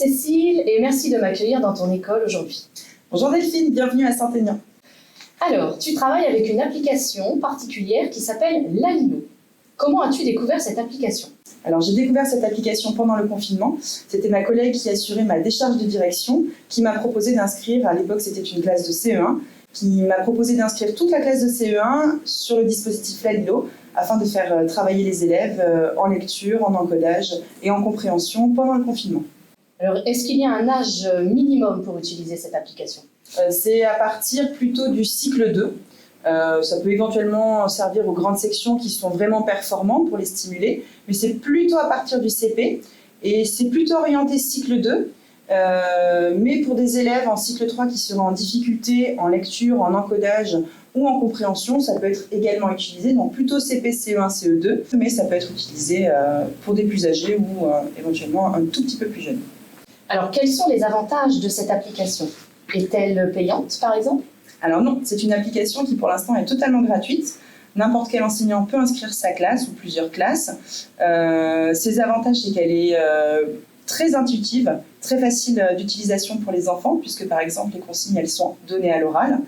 Cécile et merci de m'accueillir dans ton école aujourd'hui. Bonjour Delphine, bienvenue à Saint-Aignan. Alors, tu travailles avec une application particulière qui s'appelle Lalilo. Comment as-tu découvert cette application ? Alors j'ai découvert cette application pendant le confinement. C'était ma collègue qui assurait ma décharge de direction qui m'a proposé d'inscrire, à l'époque c'était une classe de CE1, qui m'a proposé d'inscrire toute la classe de CE1 sur le dispositif Lalilo afin de faire travailler les élèves en lecture, en encodage et en compréhension pendant le confinement. Alors, est-ce qu'il y a un âge minimum pour utiliser cette application ? C'est à partir plutôt du cycle 2. Ça peut éventuellement servir aux grandes sections qui sont vraiment performantes pour les stimuler, mais c'est plutôt à partir du CP et c'est plutôt orienté cycle 2. Mais pour des élèves en cycle 3 qui seraient en difficulté en lecture, en encodage ou en compréhension, ça peut être également utilisé, donc plutôt CP, CE1, CE2, mais ça peut être utilisé pour des plus âgés ou éventuellement un tout petit peu plus jeunes. Alors, quels sont les avantages de cette application ? Est-elle payante, par exemple ? Alors non, c'est une application qui pour l'instant est totalement gratuite. N'importe quel enseignant peut inscrire sa classe ou plusieurs classes. Ses avantages, c'est qu'elle est très intuitive, très facile d'utilisation pour les enfants, puisque par exemple les consignes elles sont données à l'oral.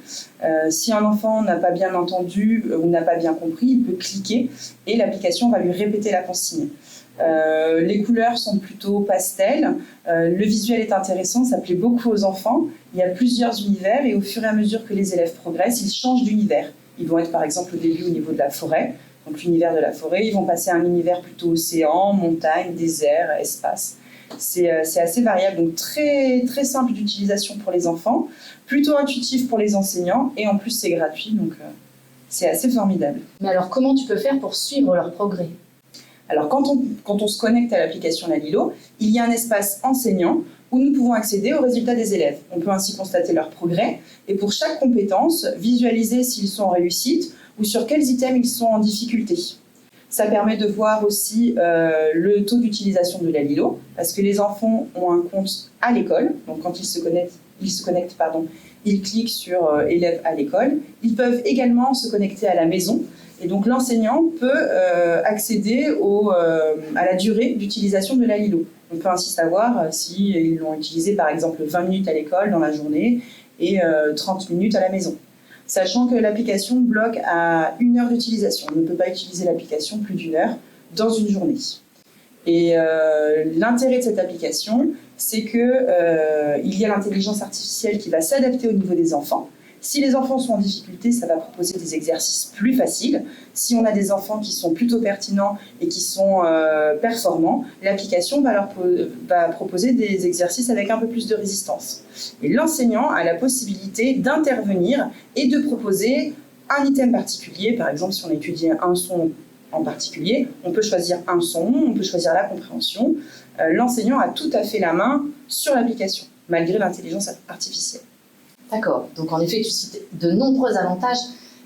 Si un enfant n'a pas bien entendu ou n'a pas bien compris, il peut cliquer et l'application va lui répéter la consigne. Les couleurs sont plutôt pastel, le visuel est intéressant, ça plaît beaucoup aux enfants. Il y a plusieurs univers et au fur et à mesure que les élèves progressent, ils changent d'univers. Ils vont être par exemple au début au niveau de la forêt, donc l'univers de la forêt, ils vont passer à un univers plutôt océan, montagne, désert, espace. C'est assez variable, donc très, très simple d'utilisation pour les enfants, plutôt intuitif pour les enseignants et en plus c'est gratuit, donc c'est assez formidable. Mais alors, comment tu peux faire pour suivre leur progrès ? Alors quand on se connecte à l'application Lalilo, il y a un espace enseignant où nous pouvons accéder aux résultats des élèves. On peut ainsi constater leur progrès et pour chaque compétence, visualiser s'ils sont en réussite ou sur quels items ils sont en difficulté. Ça permet de voir aussi le taux d'utilisation de Lalilo parce que les enfants ont un compte à l'école, donc quand ils se connectent, ils cliquent sur élèves à l'école. Ils peuvent également se connecter à la maison. Et donc l'enseignant peut accéder à la durée d'utilisation de Lalilo. On peut ainsi savoir s'ils l'ont utilisé par exemple 20 minutes à l'école dans la journée et 30 minutes à la maison. Sachant que l'application bloque à 1 heure d'utilisation. On ne peut pas utiliser l'application plus d'1 heure dans une journée. Et l'intérêt de cette application, c'est qu'il y a l'intelligence artificielle qui va s'adapter au niveau des enfants. Si les enfants sont en difficulté, ça va proposer des exercices plus faciles. Si on a des enfants qui sont plutôt pertinents et qui sont performants, l'application va proposer des exercices avec un peu plus de résistance. Et l'enseignant a la possibilité d'intervenir et de proposer un item particulier. Par exemple, si on étudie un son en particulier, on peut choisir un son, on peut choisir la compréhension. L'enseignant a tout à fait la main sur l'application, malgré l'intelligence artificielle. D'accord, donc en effet, tu cites de nombreux avantages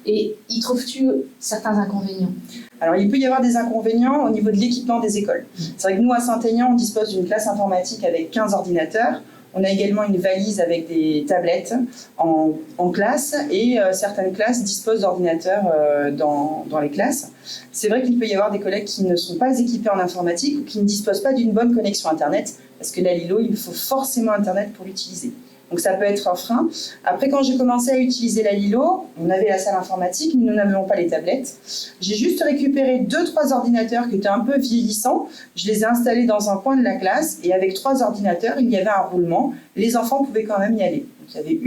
et y trouves-tu certains inconvénients ? Alors, il peut y avoir des inconvénients au niveau de l'équipement des écoles. C'est vrai que nous, à Saint-Aignan, on dispose d'une classe informatique avec 15 ordinateurs. On a également une valise avec des tablettes en classe et certaines classes disposent d'ordinateurs dans les classes. C'est vrai qu'il peut y avoir des collègues qui ne sont pas équipés en informatique ou qui ne disposent pas d'une bonne connexion Internet parce que Lalilo, il faut forcément Internet pour l'utiliser. Donc ça peut être un frein. Après, quand j'ai commencé à utiliser Lalilo, on avait la salle informatique, mais nous n'avions pas les tablettes. J'ai juste récupéré 2-3 ordinateurs qui étaient un peu vieillissants. Je les ai installés dans un coin de la classe et avec 3 ordinateurs, il y avait un roulement. Les enfants pouvaient quand même y aller. Donc, il y avait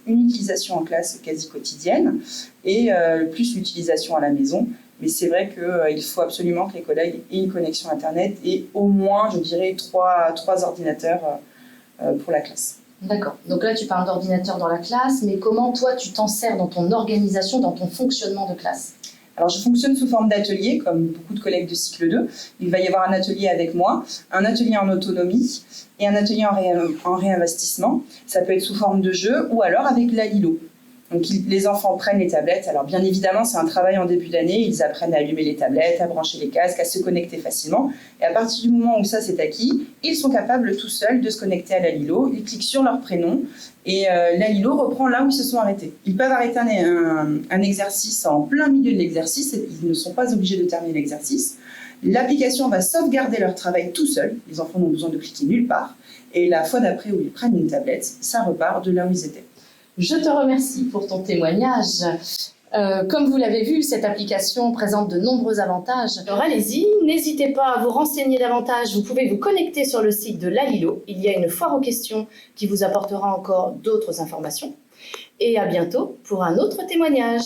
une utilisation en classe quasi quotidienne et plus l'utilisation à la maison. Mais c'est vrai qu'il faut absolument que les collègues aient une connexion Internet et au moins, je dirais, 3 ordinateurs pour la classe. D'accord. Donc là, tu parles d'ordinateur dans la classe, mais comment toi, tu t'en sers dans ton organisation, dans ton fonctionnement de classe ? Alors, je fonctionne sous forme d'atelier, comme beaucoup de collègues de cycle 2. Il va y avoir un atelier avec moi, un atelier en autonomie et un atelier en réinvestissement. Ça peut être sous forme de jeu ou alors avec Lalilo. Donc, les enfants prennent les tablettes. Alors, bien évidemment, c'est un travail en début d'année. Ils apprennent à allumer les tablettes, à brancher les casques, à se connecter facilement. Et à partir du moment où ça c'est acquis, ils sont capables tout seuls de se connecter à Lalilo. Ils cliquent sur leur prénom et Lalilo reprend là où ils se sont arrêtés. Ils peuvent arrêter un exercice en plein milieu de l'exercice. Ils ne sont pas obligés de terminer l'exercice. L'application va sauvegarder leur travail tout seul. Les enfants n'ont besoin de cliquer nulle part. Et la fois d'après où ils prennent une tablette, ça repart de là où ils étaient. Je te remercie pour ton témoignage. Comme vous l'avez vu, cette application présente de nombreux avantages. Alors allez-y, n'hésitez pas à vous renseigner davantage. Vous pouvez vous connecter sur le site de Lalilo. Il y a une foire aux questions qui vous apportera encore d'autres informations. Et à bientôt pour un autre témoignage.